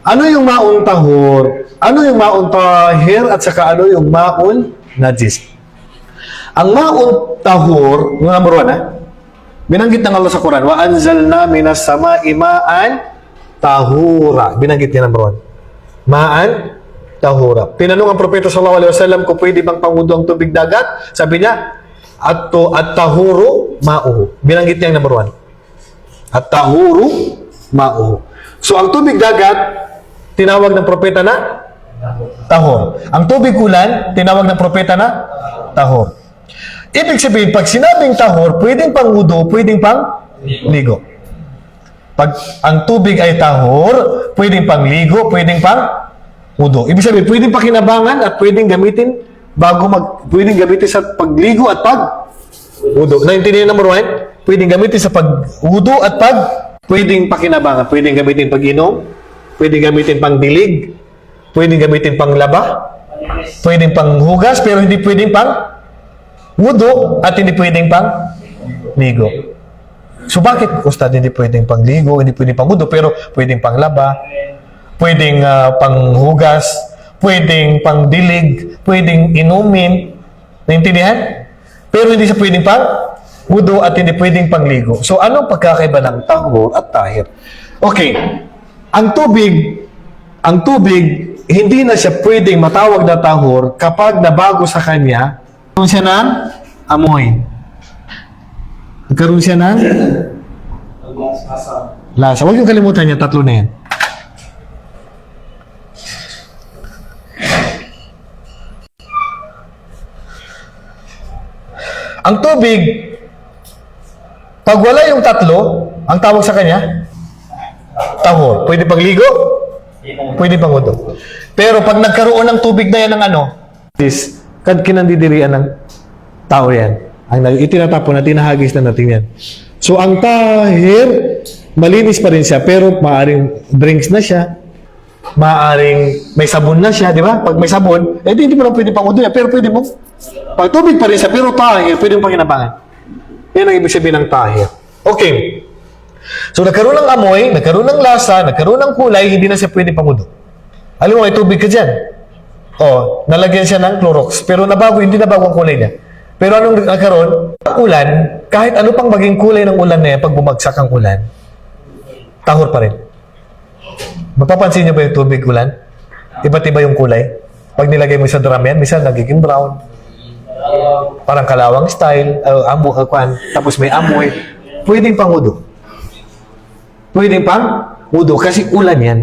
Ano yung maun tahor? Ano yung maun tahir? At saka ano yung maun najis? Ang maun tahor, yung number 1, ha? Binanggit ng Allah sa Quran, wa anzalna minas sama'i ma'an tahura. Binanggit niya number 1. Ma'an tahura. Tinanong ang propeta sallallahu alaihi wasallam kung pwede bang pangudo ang tubig dagat. Sabi niya, at-tahuru ma'uhu. Binanggit niya ang number 1. At-tahuru ma'uhu. So, ang tubig dagat, tinawag ng propeta na tahor. Ang tubig ulan, tinawag ng propeta na tahor. Ibig sabihin, pag sinabing tahor, pwedeng pang wudu, pwedeng pang ligo. Pag ang tubig ay tahor, pwedeng pang ligo, pwedeng pang wudu. Ibig sabihin, pwedeng pakinabangan at pwedeng gamitin pwedeng gamitin sa pagligo at pag wudu. Naintindihan number 1? Pwedeng gamitin sa pag-wudu at pwedeng pakinabangan. Pwedeng gamitin pag-inom, pwedeng gamitin pang dilig, pwedeng gamitin pang laba, pwedeng pang hugas, pero hindi pwedeng pang wudu at hindi pwedeng pang ligo. So bakit, Ustad, hindi pwedeng pang ligo, hindi pwedeng pang wudu, pero pwedeng pang laba, pwedeng pang hugas, pwedeng pang dilig, pwedeng inumin, naintindihan? Pero hindi siya pwedeng pang wudu at hindi pwedeng pang ligo. So anong pagkakaiba ng tahor at tahir? Okay, ang tubig, hindi na siya pwedeng matawag na tahor kapag nabago sa kanya, nagkaroon siya ng amoy. Nagkaroon siya ng lasa. Huwag yung kalimutan niya, tatlo na yan. Ang tubig, pag wala yung tatlo, ang tawag sa kanya, tahor. Pwede pang ligo, pwede pang wudu. Pero pag nagkaroon ng tubig na yan ng kinandidirian ng tao yan. Ang itinatapon na, tinahagis na natin yan. So, ang tahir, malinis pa rin siya, pero maaring drinks na siya, maaring may sabon na siya, di ba? Pag may sabon, hindi mo lang pwede pang wudu yan, pero pwede mo. Pag tubig pa rin siya, pero tahir, pwede mo pang hinabangan. Yan ang ibig sabihin ng tahir. Okay. So, nagkaroon ng amoy, nagkaroon ng lasa, nagkaroon ng kulay, hindi na siya pwede pang wudu. Alam mo, may tubig ka dyan. Nalagyan siya ng Clorox. Pero hindi nabago ang kulay niya. Pero anong nagkaroon? Ang ulan, kahit ano pang maging kulay ng ulan na yan, pag bumagsak ang ulan, tahor pa rin. Mapapansin niyo ba yung tubig ulan? Iba't iba yung kulay. Pag nilagay mo sa drum yan, minsan nagiging brown. Parang kalawang style, tapos may amoy. Pwedeng pang wudu. Pwedeng pang wudu kasi ulan yan.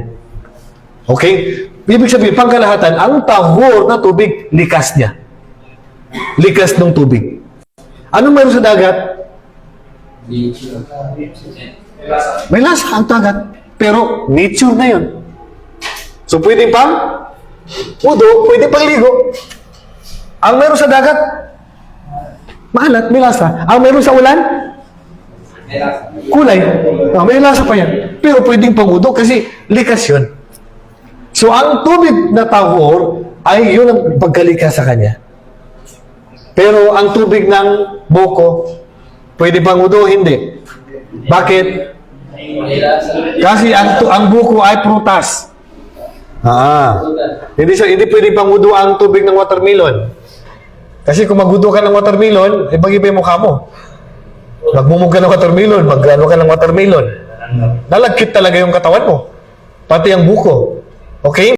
Okay? Ibig sabihin, pangkalahatan, ang tahor na tubig, likas niya. Likas ng tubig. Anong mayroon sa dagat? May lasa ang dagat. Pero nature na yun. So, pwede pang wudu, pwede pang ligo. Ang mayroon sa dagat, maalat, may lasa. Ang mayroon sa ulan, kulay. May lasa pa yan. Pero pwedeng pang wudu kasi likas yun. So, ang tubig na tahor ay yun ang pagkalikas sa kanya. Pero ang tubig ng buko, pwede bang wudu? Hindi. Bakit? Kasi ang buko ay prutas. Hindi pwede pang wudu ang tubig ng watermelon. Kasi kung magwudu ka ng watermelon, mag-iba yung mukha mo. Magmumug ka ng watermelon, mag-ano ka ng watermelon. Nalagkit talaga yung katawan mo. Pati ang buko. Okay?